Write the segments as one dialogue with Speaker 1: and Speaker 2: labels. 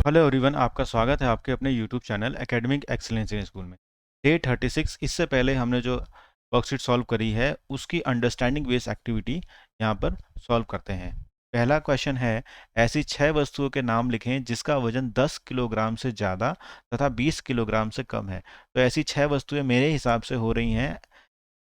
Speaker 1: Hello everyone, आपका स्वागत है आपके अपने YouTube channel academic excellence in school में। डे 36। इससे पहले हमने जो वर्कशीट सॉल्व करी है उसकी अंडरस्टैंडिंग बेस्ड एक्टिविटी यहाँ पर सॉल्व करते हैं। पहला क्वेश्चन है, ऐसी 6 वस्तुओं के नाम लिखें जिसका वजन 10 किलोग्राम से ज़्यादा तथा 20 किलोग्राम से कम है। तो ऐसी 6 वस्तुएं मेरे हिसाब से हो रही हैं,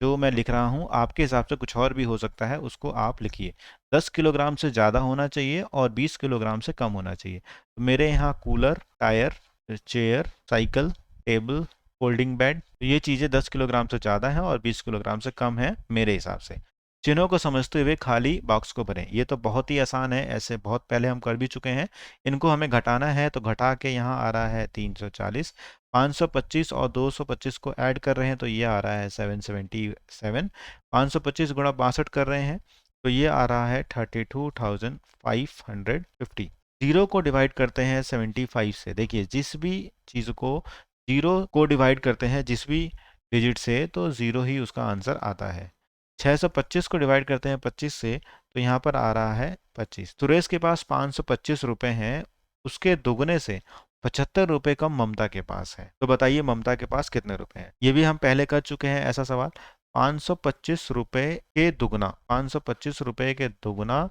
Speaker 1: जो मैं लिख रहा हूँ आपके हिसाब से कुछ और भी हो सकता है, उसको आप लिखिए। 10 किलोग्राम से ज़्यादा होना चाहिए और 20 किलोग्राम से कम होना चाहिए। तो मेरे यहाँ cooler, tyre, chair, cycle, table, folding bed, तो ये चीज़ें 10 किलोग्राम से ज़्यादा हैं और 20 किलोग्राम से कम है मेरे हिसाब से। चिन्हों को समझते हुए खाली बॉक्स को भरें। ये तो बहुत ही आसान है, ऐसे बहुत पहले हम कर भी चुके हैं। इनको हमें घटाना है तो घटा के यहाँ आ रहा है 340, 525 और 225 को ऐड कर रहे हैं तो ये आ रहा है 777। 525 गुणा 62 कर रहे हैं तो ये आ रहा है 32,550। जीरो को डिवाइड करते हैं 75 से। देखिए, जिस भी चीज़ को जीरो को डिवाइड करते हैं जिस भी डिजिट से, तो ज़ीरो ही उसका आंसर आता है। 625 को डिवाइड करते हैं 25 से, तो यहाँ पर आ रहा है 25। सुरेश के पास 525 रुपए हैं, उसके दुगने से 75 रुपए कम ममता के पास है। तो बताइए ममता के पास कितने रुपए हैं। ये भी हम पहले कर चुके हैं ऐसा सवाल। 525 रुपए के दुगना, 525 रुपए के दुगना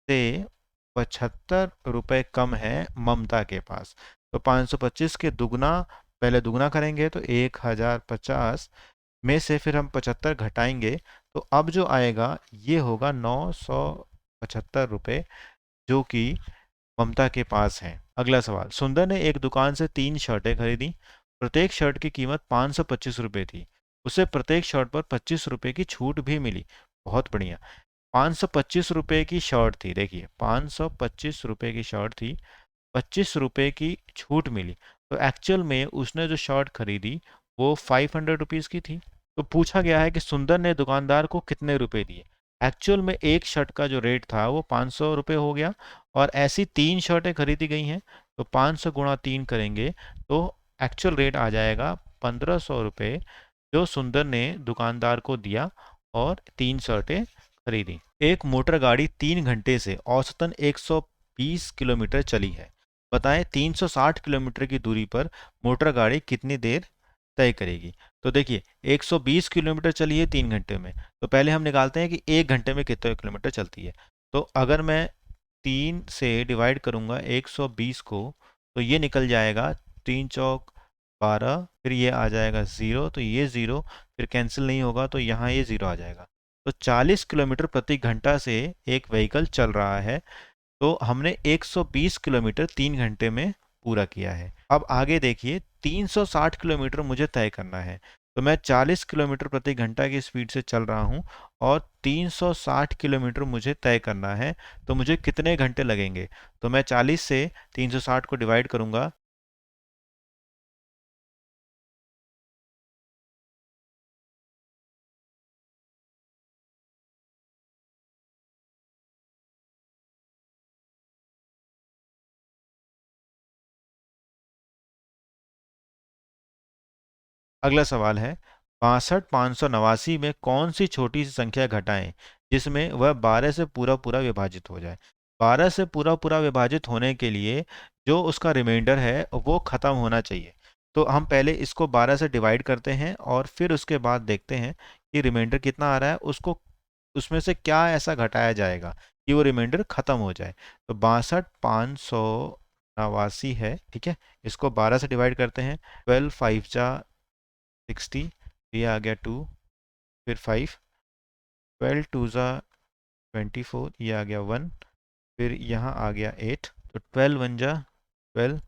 Speaker 1: से 75 रुपए कम है ममता के पास। तो 525 के दुगना, पहले दुगना करेंगे तो 1050 में से फिर हम 75 घटाएंगे तो अब जो आएगा ये होगा 975 रुपए, जो कि ममता के पास है। अगला सवाल, सुंदर ने एक दुकान से 3 शर्टें खरीदी। प्रत्येक शर्ट की कीमत 525 रुपये थी। उसे प्रत्येक शर्ट पर 25 रुपये की छूट भी मिली। बहुत बढ़िया। 525 रुपये की शर्ट थी, देखिए 525 रुपये की शर्ट थी, 25 रुपये की छूट मिली। तो एक्चुअल में उसने जो शर्ट खरीदी वो 500 रुपीज़ की थी। तो पूछा गया है कि सुंदर ने दुकानदार को कितने रुपए दिए। एक्चुअल में एक शर्ट का जो रेट था वो 500 रुपये हो गया और ऐसी 3 शर्टें खरीदी गई हैं, तो 500 गुणा 3 करेंगे तो एक्चुअल रेट आ जाएगा 1500 रुपये, जो सुंदर ने दुकानदार को दिया और 3 शर्टें खरीदी। एक मोटर गाड़ी 3 घंटे से औसतन 120 किलोमीटर चली है। बताएं 360 किलोमीटर की दूरी पर मोटर गाड़ी कितनी देर तय करेगी। तो देखिए 120 किलोमीटर चली है 3 घंटे में, तो पहले हम निकालते हैं कि 1 घंटे में कितने किलोमीटर चलती है। तो अगर मैं 3 से डिवाइड करूंगा 120 को, तो ये निकल जाएगा 3 चौक 12, फिर ये आ जाएगा 0, तो ये 0 फिर कैंसिल नहीं होगा तो यहाँ ये 0 आ जाएगा। तो 40 किलोमीटर प्रति घंटा से एक व्हीकल चल रहा है। तो हमने 120 किलोमीटर 3 घंटे में पूरा किया है। अब आगे देखिए, 360 किलोमीटर मुझे तय करना है। तो मैं 40 किलोमीटर प्रति घंटा की स्पीड से चल रहा हूँ और 360 किलोमीटर मुझे तय करना है, तो मुझे कितने घंटे लगेंगे। तो मैं 40 से 360 को डिवाइड करूंगा। अगला सवाल है, 62,589 में कौन सी छोटी सी संख्या घटाएं जिसमें वह 12 से पूरा पूरा विभाजित हो जाए। 12 से पूरा पूरा विभाजित होने के लिए जो उसका रिमाइंडर है वो खत्म होना चाहिए। तो हम पहले इसको 12 से डिवाइड करते हैं और फिर उसके बाद देखते हैं कि रिमाइंडर कितना आ रहा है, उसको उसमें से क्या ऐसा घटाया जाएगा कि वो रिमाइंडर खत्म हो जाए। तो 62,589 है, ठीक है। इसको 12 से डिवाइड करते हैं। 12 5 जा 60, ये आ गया 2, फिर 5, 12 टू ज़ा 24, ये आ गया 1, फिर यहाँ आ गया 8, तो 12 1 जा 12,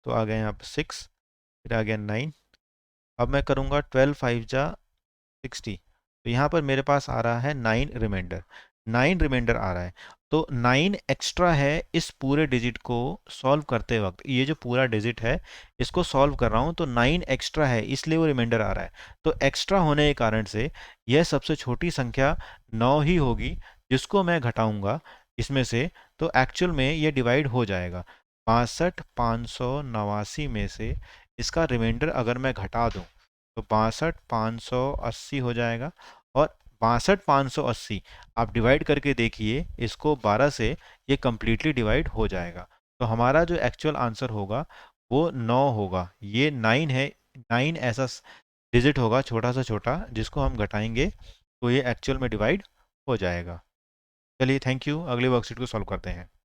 Speaker 1: तो आ गया यहाँ पर 6, फिर आ गया 9। अब मैं करूँगा 12 5 जा 60, तो यहाँ पर मेरे पास आ रहा है 9 रिमाइंडर। 9 रिमाइंडर आ रहा है, तो 9 एक्स्ट्रा है इस पूरे डिजिट को सॉल्व करते वक्त। ये जो पूरा डिजिट है इसको सॉल्व कर रहा हूँ तो 9 एक्स्ट्रा है, इसलिए वो रिमाइंडर आ रहा है। तो एक्स्ट्रा होने के कारण से यह सबसे छोटी संख्या 9 ही होगी, जिसको मैं घटाऊंगा इसमें से, तो एक्चुअल में ये डिवाइड हो जाएगा। 62,589 में से इसका रिमाइंडर अगर मैं घटा दूं तो 62,580 हो जाएगा। और 62,580 आप डिवाइड करके देखिए इसको 12 से, ये कम्प्लीटली डिवाइड हो जाएगा। तो हमारा जो एक्चुअल आंसर होगा वो 9 होगा। ये 9 है, 9 ऐसा डिजिट होगा छोटा सा छोटा जिसको हम घटाएंगे तो ये एक्चुअल में डिवाइड हो जाएगा। चलिए थैंक यू, अगले वर्कशीट को सॉल्व करते हैं।